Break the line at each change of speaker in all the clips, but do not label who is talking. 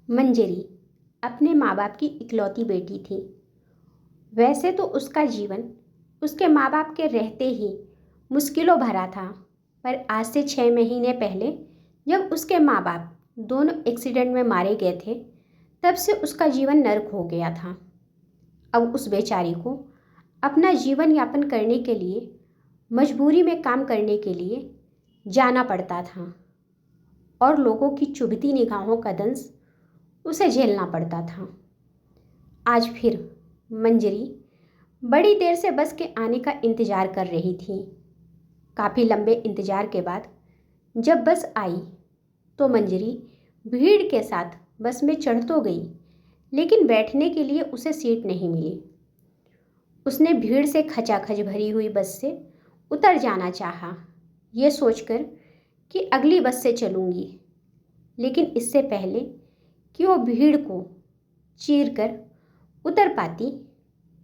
मंजरी अपने माँ बाप की इकलौती बेटी थी। वैसे तो उसका जीवन उसके माँ बाप के रहते ही मुश्किलों भरा था, पर आज से 6 महीने पहले जब उसके माँ बाप दोनों एक्सीडेंट में मारे गए थे, तब से उसका जीवन नर्क हो गया था। अब उस बेचारी को अपना जीवन यापन करने के लिए मजबूरी में काम करने के लिए जाना पड़ता था और लोगों की चुभती निगाहों का दंश उसे झेलना पड़ता था। आज फिर मंजरी बड़ी देर से बस के आने का इंतज़ार कर रही थी। काफ़ी लंबे इंतज़ार के बाद जब बस आई तो मंजरी भीड़ के साथ बस में चढ़ तो गई, लेकिन बैठने के लिए उसे सीट नहीं मिली। उसने भीड़ से खचाखच भरी हुई बस से उतर जाना चाहा, ये सोचकर कि अगली बस से चलूँगी, लेकिन इससे पहले कि वो भीड़ को चीर कर उतर पाती,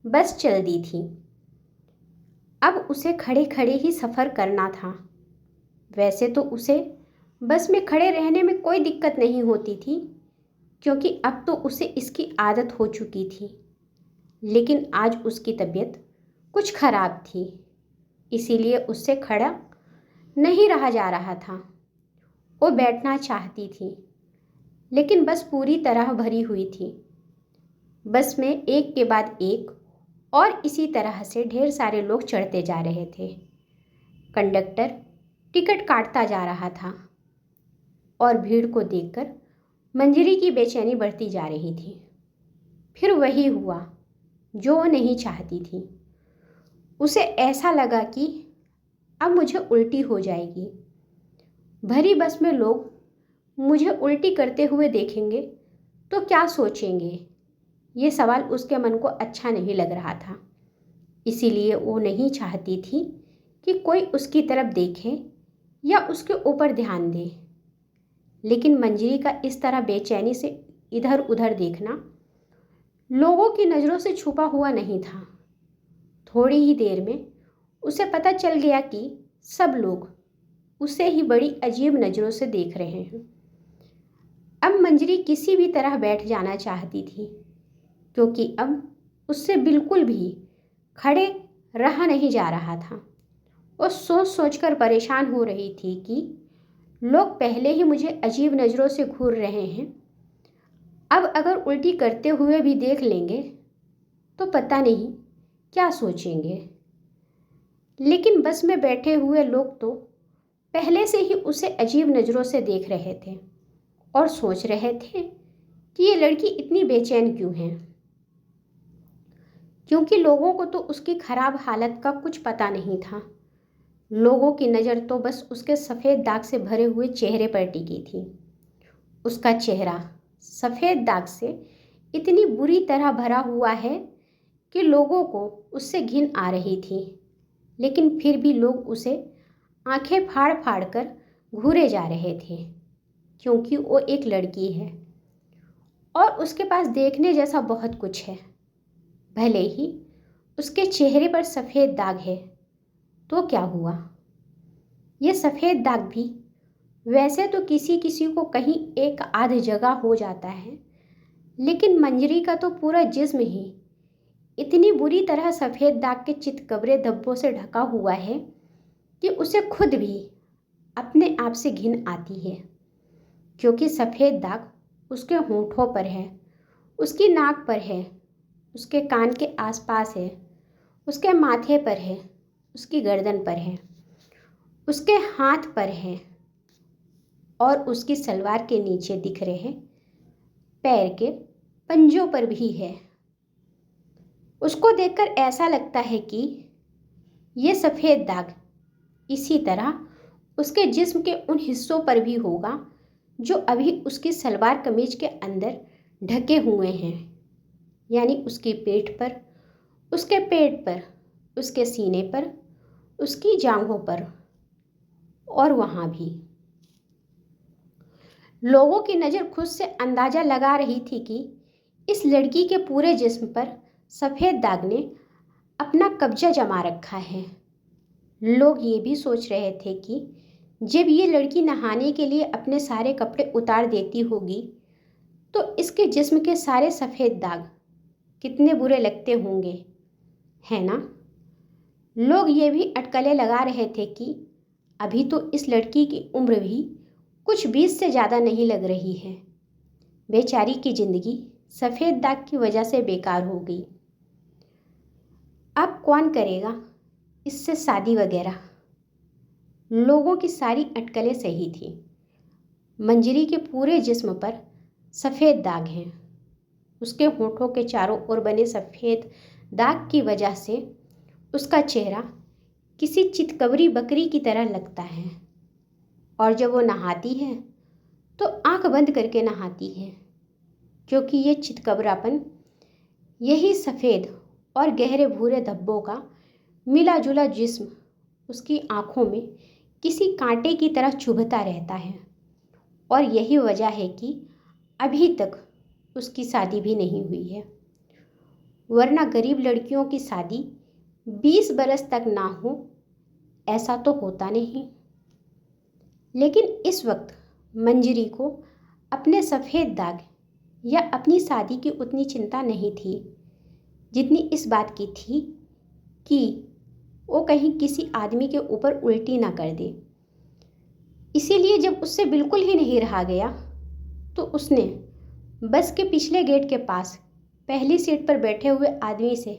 बस चल दी थी। अब उसे खड़े खड़े ही सफ़र करना था। वैसे तो उसे बस में खड़े रहने में कोई दिक्कत नहीं होती थी, क्योंकि अब तो उसे इसकी आदत हो चुकी थी, लेकिन आज उसकी तबीयत कुछ खराब थी, इसीलिए उससे खड़ा नहीं रहा जा रहा था। वो बैठना चाहती थी, लेकिन बस पूरी तरह भरी हुई थी। बस में एक के बाद एक और इसी तरह से ढेर सारे लोग चढ़ते जा रहे थे। कंडक्टर टिकट काटता जा रहा था और भीड़ को देखकर मंजरी की बेचैनी बढ़ती जा रही थी। फिर वही हुआ जो वो नहीं चाहती थी। उसे ऐसा लगा कि अब मुझे उल्टी हो जाएगी। भरी बस में लोग मुझे उल्टी करते हुए देखेंगे तो क्या सोचेंगे, ये सवाल उसके मन को अच्छा नहीं लग रहा था। इसीलिए वो नहीं चाहती थी कि कोई उसकी तरफ देखे या उसके ऊपर ध्यान दे। लेकिन मंजरी का इस तरह बेचैनी से इधर उधर देखना लोगों की नज़रों से छुपा हुआ नहीं था। थोड़ी ही देर में उसे पता चल गया कि सब लोग उसे ही बड़ी अजीब नज़रों से देख रहे हैं। अब मंजरी किसी भी तरह बैठ जाना चाहती थी, क्योंकि अब उससे बिल्कुल भी खड़े रहा नहीं जा रहा था। वो सोच सोचकर परेशान हो रही थी कि लोग पहले ही मुझे अजीब नज़रों से घूर रहे हैं, अब अगर उल्टी करते हुए भी देख लेंगे तो पता नहीं क्या सोचेंगे। लेकिन बस में बैठे हुए लोग तो पहले से ही उसे अजीब नज़रों से देख रहे थे और सोच रहे थे कि ये लड़की इतनी बेचैन क्यों है, क्योंकि लोगों को तो उसकी खराब हालत का कुछ पता नहीं था। लोगों की नज़र तो बस उसके सफ़ेद दाग से भरे हुए चेहरे पर टिकी थी। उसका चेहरा सफ़ेद दाग से इतनी बुरी तरह भरा हुआ है कि लोगों को उससे घिन आ रही थी, लेकिन फिर भी लोग उसे आंखें फाड़ फाड़ कर घूरे जा रहे थे, क्योंकि वो एक लड़की है और उसके पास देखने जैसा बहुत कुछ है। भले ही उसके चेहरे पर सफ़ेद दाग है तो क्या हुआ, ये सफ़ेद दाग भी वैसे तो किसी किसी को कहीं एक आध जगह हो जाता है, लेकिन मंजरी का तो पूरा जिस्म ही इतनी बुरी तरह सफ़ेद दाग के चितकबरे धब्बों से ढका हुआ है कि उसे खुद भी अपने आप से घिन आती है। क्योंकि सफ़ेद दाग उसके होंठों पर है, उसकी नाक पर है, उसके कान के आसपास है, उसके माथे पर है, उसकी गर्दन पर है, उसके हाथ पर है और उसकी सलवार के नीचे दिख रहे पैर के पंजों पर भी है। उसको देखकर ऐसा लगता है कि ये सफ़ेद दाग इसी तरह उसके जिस्म के उन हिस्सों पर भी होगा जो अभी उसकी सलवार कमीज के अंदर ढके हुए हैं, यानी उसकी पीठ पर, उसके पेट पर, उसके सीने पर, उसकी जांघों पर और वहाँ भी। लोगों की नज़र खुद से अंदाज़ा लगा रही थी कि इस लड़की के पूरे जिस्म पर सफ़ेद दाग ने अपना कब्जा जमा रखा है। लोग ये भी सोच रहे थे कि जब ये लड़की नहाने के लिए अपने सारे कपड़े उतार देती होगी तो इसके जिस्म के सारे सफ़ेद दाग कितने बुरे लगते होंगे, है ना। लोग ये भी अटकलें लगा रहे थे कि अभी तो इस लड़की की उम्र भी कुछ 20 से ज़्यादा नहीं लग रही है। बेचारी की ज़िंदगी सफ़ेद दाग की वजह से बेकार हो गई। अब कौन करेगा इससे शादी वगैरह। लोगों की सारी अटकलें सही थी। मंजरी के पूरे जिस्म पर सफ़ेद दाग हैं। उसके होठों के चारों ओर बने सफ़ेद दाग की वजह से उसका चेहरा किसी चितकबरी बकरी की तरह लगता है। और जब वो नहाती है तो आंख बंद करके नहाती है, क्योंकि ये चितकबरापन, यही सफ़ेद और गहरे भूरे धब्बों का मिला जुला जिस्म उसकी आंखों में किसी कांटे की तरह चुभता रहता है। और यही वजह है कि अभी तक उसकी शादी भी नहीं हुई है। वरना गरीब लड़कियों की शादी 20 बरस तक ना हो, ऐसा तो होता नहीं। लेकिन इस वक्त मंजरी को अपने सफ़ेद दाग या अपनी शादी की उतनी चिंता नहीं थी जितनी इस बात की थी कि वो कहीं किसी आदमी के ऊपर उल्टी ना कर दे। इसीलिए जब उससे बिल्कुल ही नहीं रहा गया तो उसने बस के पिछले गेट के पास पहली सीट पर बैठे हुए आदमी से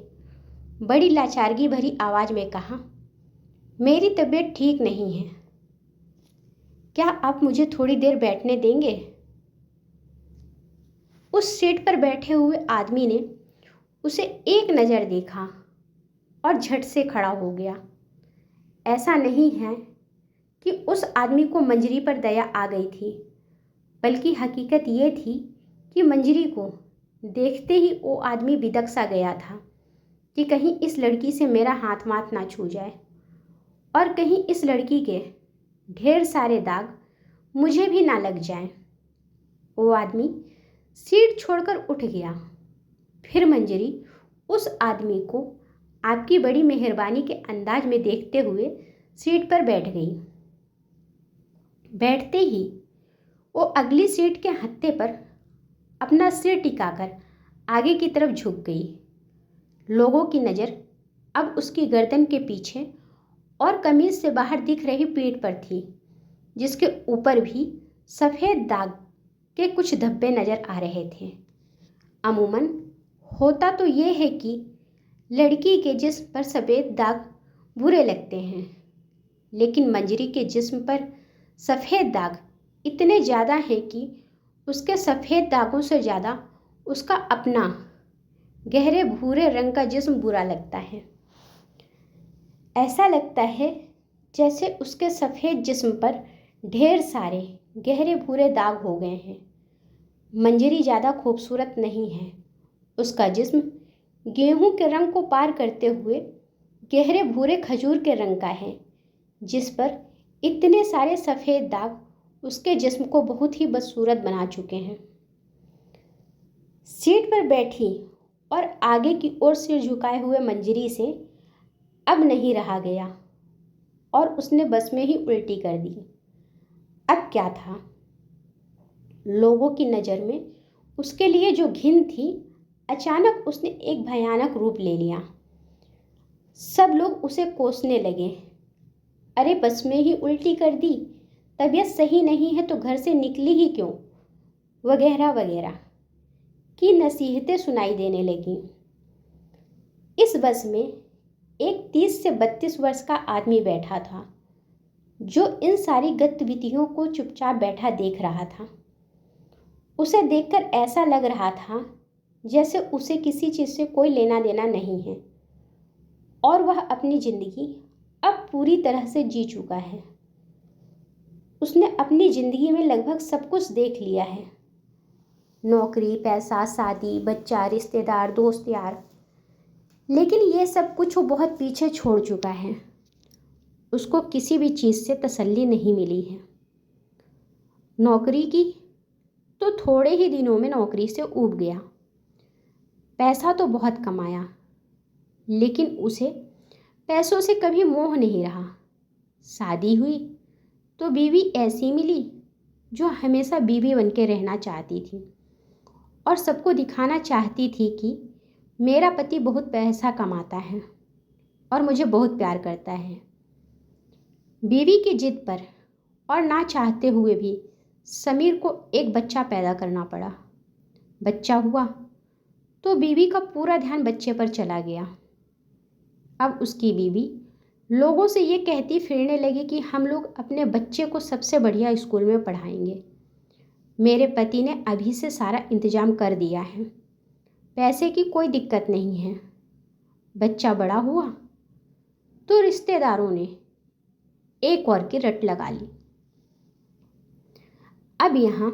बड़ी लाचारगी भरी आवाज़ में कहा, मेरी तबीयत ठीक नहीं है, क्या आप मुझे थोड़ी देर बैठने देंगे। उस सीट पर बैठे हुए आदमी ने उसे एक नज़र देखा और झट से खड़ा हो गया। ऐसा नहीं है कि उस आदमी को मंजरी पर दया आ गई थी, बल्कि हकीकत ये थी कि मंजरी को देखते ही वो आदमी बिदक सा गया था कि कहीं इस लड़की से मेरा हाथ माथ ना छू जाए और कहीं इस लड़की के ढेर सारे दाग मुझे भी ना लग जाएं। वो आदमी सीट छोड़कर उठ गया। फिर मंजरी उस आदमी को आपकी बड़ी मेहरबानी के अंदाज में देखते हुए सीट पर बैठ गई। बैठते ही वो अगली सीट के हत्थे पर अपना सिर टिकाकर आगे की तरफ झुक गई। लोगों की नज़र अब उसकी गर्दन के पीछे और कमीज से बाहर दिख रही पीठ पर थी, जिसके ऊपर भी सफ़ेद दाग के कुछ धब्बे नज़र आ रहे थे। अमूमन होता तो ये है कि लड़की के जिस्म पर सफ़ेद दाग बुरे लगते हैं, लेकिन मंजरी के जिस्म पर सफ़ेद दाग इतने ज़्यादा हैं कि उसके सफ़ेद दागों से ज़्यादा उसका अपना गहरे भूरे रंग का जिस्म बुरा लगता है। ऐसा लगता है जैसे उसके सफ़ेद जिस्म पर ढेर सारे गहरे भूरे दाग हो गए हैं। मंजरी ज़्यादा खूबसूरत नहीं है। उसका जिस्म गेहूं के रंग को पार करते हुए गहरे भूरे खजूर के रंग का है, जिस पर इतने सारे सफ़ेद दाग उसके जिस्म को बहुत ही बदसूरत बना चुके हैं। सीट पर बैठी और आगे की ओर सिर झुकाए हुए मंजरी से अब नहीं रहा गया और उसने बस में ही उल्टी कर दी। अब क्या था? लोगों की नज़र में उसके लिए जो घिन थी, अचानक उसने एक भयानक रूप ले लिया। सब लोग उसे कोसने लगे। अरे बस में ही उल्टी कर दी, तबीयत सही नहीं है तो घर से निकली ही क्यों, वगैरह वगैरह की नसीहतें सुनाई देने लगीं। इस बस में एक 30 से 32 वर्ष का आदमी बैठा था, जो इन सारी गतिविधियों को चुपचाप बैठा देख रहा था। उसे देखकर ऐसा लग रहा था जैसे उसे किसी चीज़ से कोई लेना देना नहीं है और वह अपनी ज़िंदगी अब पूरी तरह से जी चुका है। उसने अपनी ज़िंदगी में लगभग सब कुछ देख लिया है, नौकरी, पैसा, शादी, बच्चा, रिश्तेदार, दोस्त, यार, लेकिन ये सब कुछ वो बहुत पीछे छोड़ चुका है। उसको किसी भी चीज़ से तसल्ली नहीं मिली है। नौकरी की तो थोड़े ही दिनों में नौकरी से ऊब गया। पैसा तो बहुत कमाया, लेकिन उसे पैसों से कभी मोह नहीं रहा। शादी हुई तो बीवी ऐसी मिली जो हमेशा बीवी बन के रहना चाहती थी और सबको दिखाना चाहती थी कि मेरा पति बहुत पैसा कमाता है और मुझे बहुत प्यार करता है। बीवी की जिद पर और ना चाहते हुए भी समीर को एक बच्चा पैदा करना पड़ा। बच्चा हुआ तो बीवी का पूरा ध्यान बच्चे पर चला गया। अब उसकी बीवी लोगों से ये कहती फिरने लगी कि हम लोग अपने बच्चे को सबसे बढ़िया स्कूल में पढ़ाएंगे। मेरे पति ने अभी से सारा इंतजाम कर दिया है, पैसे की कोई दिक्कत नहीं है। बच्चा बड़ा हुआ तो रिश्तेदारों ने एक और की रट लगा ली। अब यहाँ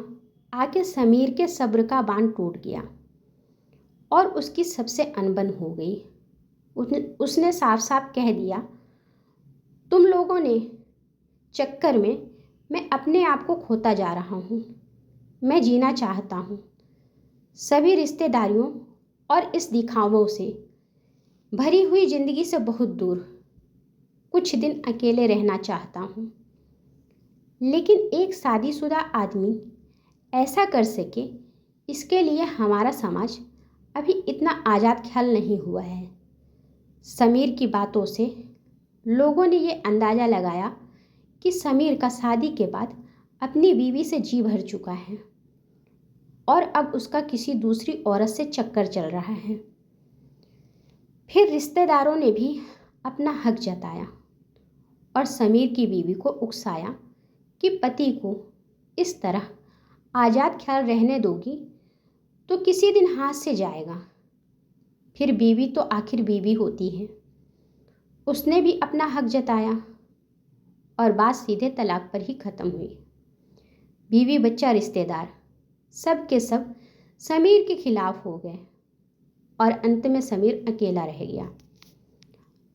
आके समीर के सब्र का बांध टूट गया और उसकी सबसे अनबन हो गई। उसने साफ साफ कह दिया, तुम लोगों ने चक्कर में मैं अपने आप को खोता जा रहा हूँ। मैं जीना चाहता हूँ, सभी रिश्तेदारियों और इस दिखावों से भरी हुई जिंदगी से बहुत दूर कुछ दिन अकेले रहना चाहता हूँ। लेकिन एक शादीशुदा आदमी ऐसा कर सके, इसके लिए हमारा समाज अभी इतना आज़ाद ख्याल नहीं हुआ है। समीर की बातों से लोगों ने ये अंदाज़ा लगाया कि समीर का शादी के बाद अपनी बीवी से जी भर चुका है और अब उसका किसी दूसरी औरत से चक्कर चल रहा है। फिर रिश्तेदारों ने भी अपना हक जताया और समीर की बीवी को उकसाया कि पति को इस तरह आज़ाद ख्याल रहने दोगी तो किसी दिन हाथ से जाएगा। फिर बीवी तो आखिर बीवी होती है। उसने भी अपना हक जताया और बात सीधे तलाक पर ही ख़त्म हुई। बीवी बच्चा रिश्तेदार सब के सब समीर के खिलाफ हो गए और अंत में समीर अकेला रह गया।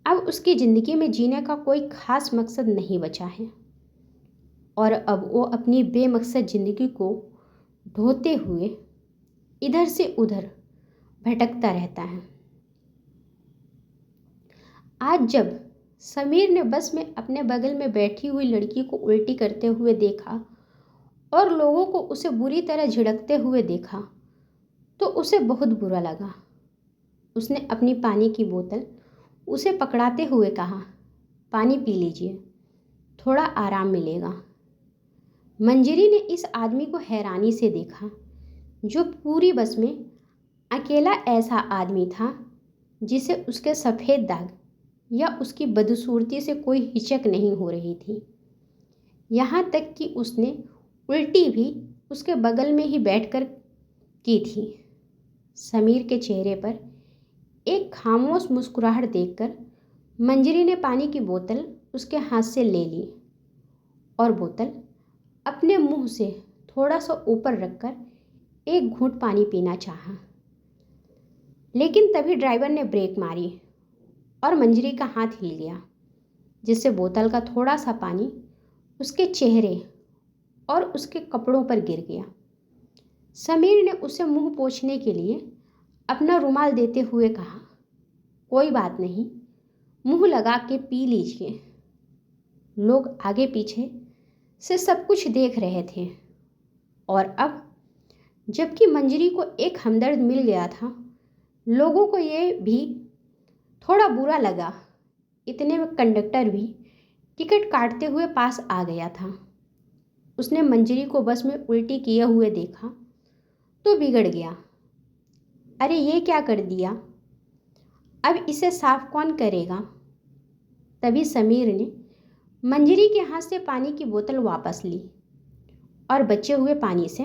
अब उसकी ज़िंदगी में जीने का कोई ख़ास मकसद नहीं बचा है और अब वो अपनी बेमकसद ज़िंदगी को ढोते हुए इधर से उधर भटकता रहता है। आज जब समीर ने बस में अपने बगल में बैठी हुई लड़की को उल्टी करते हुए देखा और लोगों को उसे बुरी तरह झिड़कते हुए देखा तो उसे बहुत बुरा लगा। उसने अपनी पानी की बोतल उसे पकड़ाते हुए कहा, पानी पी लीजिए, थोड़ा आराम मिलेगा। मंजरी ने इस आदमी को हैरानी से देखा जो पूरी बस में अकेला ऐसा आदमी था जिसे उसके सफ़ेद दाग या उसकी बदसूरती से कोई हिचक नहीं हो रही थी। यहाँ तक कि उसने उल्टी भी उसके बगल में ही बैठकर की थी। समीर के चेहरे पर एक खामोश मुस्कुराहट देखकर मंजरी ने पानी की बोतल उसके हाथ से ले ली और बोतल अपने मुंह से थोड़ा सा ऊपर रखकर एक घूंट पानी पीना चाहा। लेकिन तभी ड्राइवर ने ब्रेक मारी और मंजरी का हाथ हिल गया, जिससे बोतल का थोड़ा सा पानी उसके चेहरे और उसके कपड़ों पर गिर गया। समीर ने उसे मुंह पोंछने के लिए अपना रुमाल देते हुए कहा, कोई बात नहीं, मुंह लगा के पी लीजिए। लोग आगे पीछे से सब कुछ देख रहे थे और अब जबकि मंजरी को एक हमदर्द मिल गया था, लोगों को ये भी थोड़ा बुरा लगा। इतने में कंडक्टर भी टिकट काटते हुए पास आ गया था। उसने मंजरी को बस में उल्टी किए हुए देखा तो बिगड़ गया। अरे ये क्या कर दिया, अब इसे साफ कौन करेगा। तभी समीर ने मंजरी के हाथ से पानी की बोतल वापस ली और बचे हुए पानी से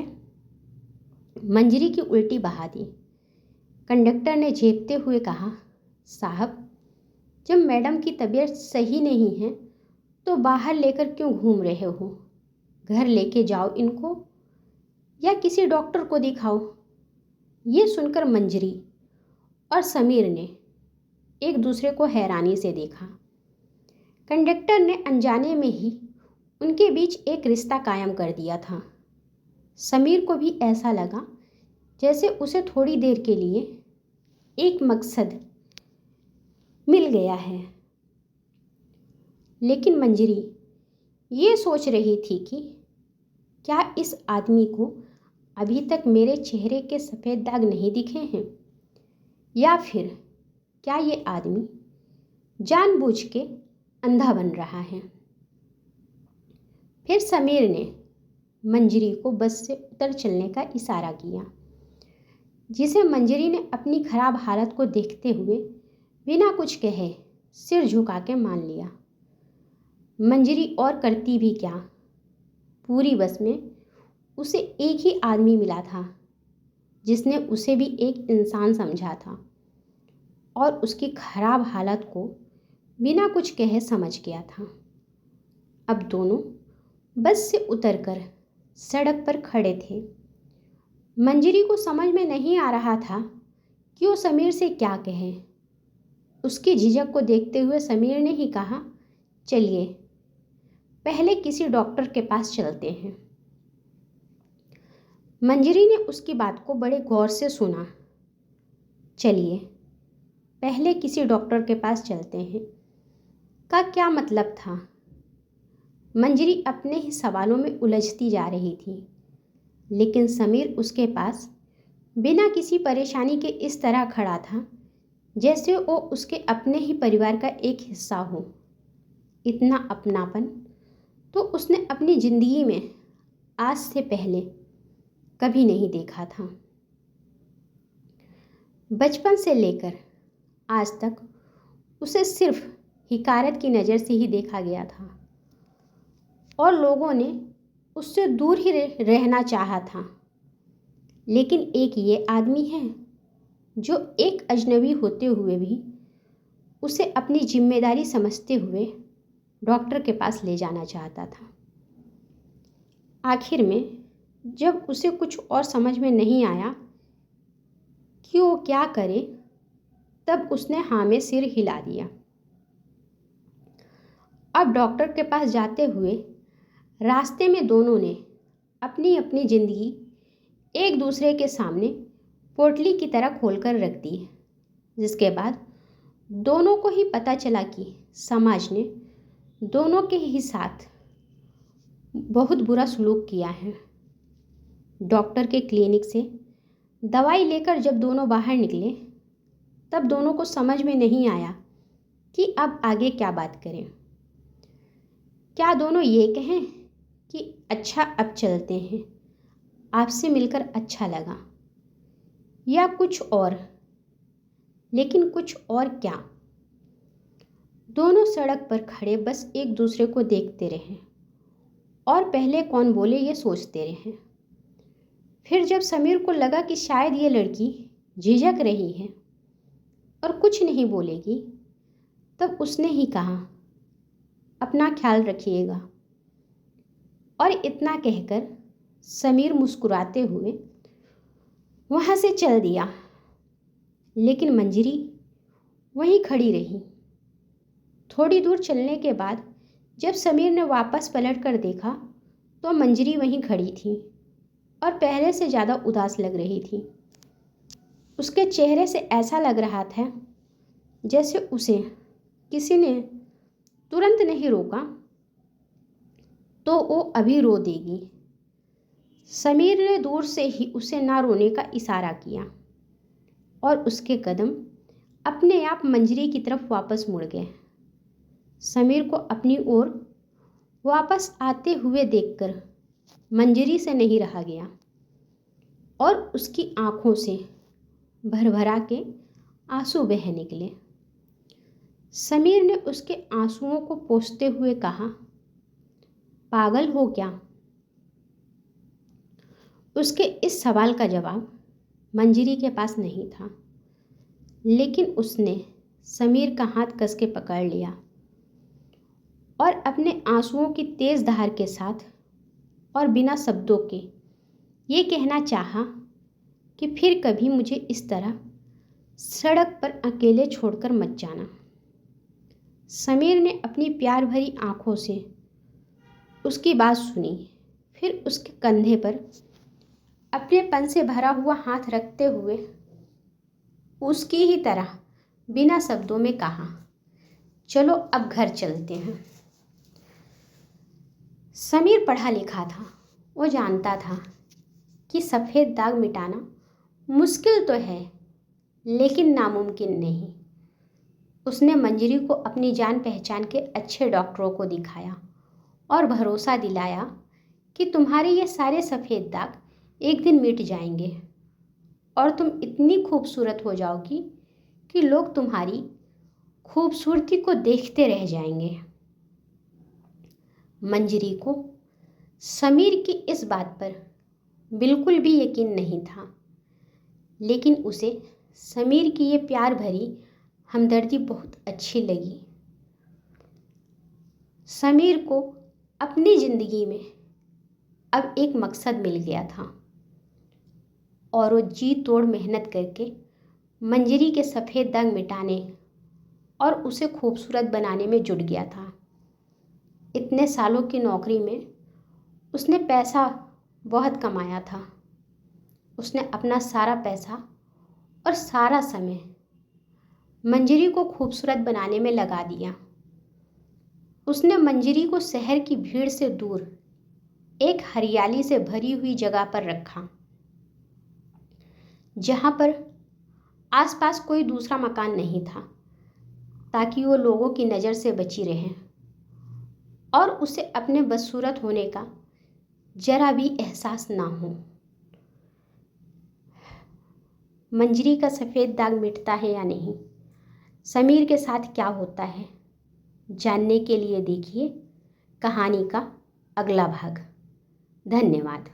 मंजरी की उल्टी बहा दी। कंडक्टर ने झेपते हुए कहा, साहब, जब मैडम की तबीयत सही नहीं है तो बाहर लेकर क्यों घूम रहे हो? घर लेके जाओ इनको या किसी डॉक्टर को दिखाओ। ये सुनकर मंजरी और समीर ने एक दूसरे को हैरानी से देखा। कंडक्टर ने अनजाने में ही उनके बीच एक रिश्ता कायम कर दिया था। समीर को भी ऐसा लगा जैसे उसे थोड़ी देर के लिए एक मकसद मिल गया है। लेकिन मंजरी ये सोच रही थी कि क्या इस आदमी को अभी तक मेरे चेहरे के सफ़ेद दाग नहीं दिखे हैं? या फिर क्या ये आदमी जानबूझ के अंधा बन रहा है? फिर समीर ने मंजरी को बस से उतर चलने का इशारा किया, जिसे मंजरी ने अपनी खराब हालत को देखते हुए बिना कुछ कहे सिर झुका के मान लिया। मंजरी और करती भी क्या, पूरी बस में उसे एक ही आदमी मिला था जिसने उसे भी एक इंसान समझा था और उसकी खराब हालत को बिना कुछ कहे समझ गया था। अब दोनों बस से उतरकर सड़क पर खड़े थे। मंजरी को समझ में नहीं आ रहा था कि वो समीर से क्या कहे। उसकी झिझक को देखते हुए समीर ने ही कहा, चलिए पहले किसी डॉक्टर के पास चलते हैं। मंजरी ने उसकी बात को बड़े गौर से सुना। चलिए पहले किसी डॉक्टर के पास चलते हैं का क्या मतलब था? मंजरी अपने ही सवालों में उलझती जा रही थी, लेकिन समीर उसके पास बिना किसी परेशानी के इस तरह खड़ा था जैसे वो उसके अपने ही परिवार का एक हिस्सा हो। इतना अपनापन तो उसने अपनी ज़िंदगी में आज से पहले कभी नहीं देखा था। बचपन से लेकर आज तक उसे सिर्फ हिकारत की नज़र से ही देखा गया था और लोगों ने उससे दूर ही रहना चाहा था। लेकिन एक ये आदमी है जो एक अजनबी होते हुए भी उसे अपनी जिम्मेदारी समझते हुए डॉक्टर के पास ले जाना चाहता था। आखिर में जब उसे कुछ और समझ में नहीं आया कि वो क्या करे, तब उसने हाँ में सिर हिला दिया। अब डॉक्टर के पास जाते हुए रास्ते में दोनों ने अपनी अपनी ज़िंदगी एक दूसरे के सामने पोटली की तरह खोलकर रख दी, जिसके बाद दोनों को ही पता चला कि समाज ने दोनों के ही साथ बहुत बुरा सलूक किया है। डॉक्टर के क्लिनिक से दवाई लेकर जब दोनों बाहर निकले, तब दोनों को समझ में नहीं आया कि अब आगे क्या बात करें। क्या दोनों ये कहें कि अच्छा अब चलते हैं, आपसे मिलकर अच्छा लगा, या कुछ और? लेकिन कुछ और क्या? दोनों सड़क पर खड़े बस एक दूसरे को देखते रहे और पहले कौन बोले ये सोचते रहे। फिर जब समीर को लगा कि शायद ये लड़की झिझक रही है और कुछ नहीं बोलेगी, तब उसने ही कहा, अपना ख्याल रखिएगा। और इतना कहकर समीर मुस्कुराते हुए वहाँ से चल दिया, लेकिन मंजरी वहीं खड़ी रही। थोड़ी दूर चलने के बाद जब समीर ने वापस पलट कर देखा तो मंजरी वहीं खड़ी थी और पहले से ज़्यादा उदास लग रही थी। उसके चेहरे से ऐसा लग रहा था जैसे उसे किसी ने तुरंत नहीं रोका तो वो अभी रो देगी। समीर ने दूर से ही उसे ना रोने का इशारा किया और उसके कदम अपने आप मंजरी की तरफ वापस मुड़ गए। समीर को अपनी ओर वापस आते हुए देखकर मंजरी से नहीं रहा गया और उसकी आंखों से भरभरा के आंसू बह निकले। समीर ने उसके आंसुओं को पोंछते हुए कहा, पागल हो क्या? उसके इस सवाल का जवाब मंजरी के पास नहीं था, लेकिन उसने समीर का हाथ कस के पकड़ लिया और अपने आंसुओं की तेज धार के साथ और बिना शब्दों के ये कहना चाहा कि फिर कभी मुझे इस तरह सड़क पर अकेले छोड़कर मत जाना। समीर ने अपनी प्यार भरी आंखों से उसकी बात सुनी, फिर उसके कंधे पर अपनेपन से भरा हुआ हाथ रखते हुए उसकी ही तरह बिना शब्दों में कहा, चलो अब घर चलते हैं। समीर पढ़ा लिखा था। वो जानता था कि सफ़ेद दाग मिटाना मुश्किल तो है लेकिन नामुमकिन नहीं। उसने मंजरी को अपनी जान पहचान के अच्छे डॉक्टरों को दिखाया और भरोसा दिलाया कि तुम्हारे ये सारे सफ़ेद दाग एक दिन मिट जाएंगे और तुम इतनी खूबसूरत हो जाओगी कि लोग तुम्हारी खूबसूरती को देखते रह जाएंगे। मंजरी को समीर की इस बात पर बिल्कुल भी यकीन नहीं था, लेकिन उसे समीर की ये प्यार भरी हमदर्दी बहुत अच्छी लगी। समीर को अपनी ज़िंदगी में अब एक मकसद मिल गया था और वो जी तोड़ मेहनत करके मंजरी के सफ़ेद दाग मिटाने और उसे खूबसूरत बनाने में जुट गया था। इतने सालों की नौकरी में उसने पैसा बहुत कमाया था। उसने अपना सारा पैसा और सारा समय मंजरी को खूबसूरत बनाने में लगा दिया। उसने मंजरी को शहर की भीड़ से दूर एक हरियाली से भरी हुई जगह पर रखा, जहाँ पर आसपास कोई दूसरा मकान नहीं था, ताकि वो लोगों की नज़र से बची रहे और उसे अपने बदसूरत होने का जरा भी एहसास ना हो। मंजरी का सफ़ेद दाग मिटता है या नहीं, समीर के साथ क्या होता है, जानने के लिए देखिए कहानी का अगला भाग। धन्यवाद।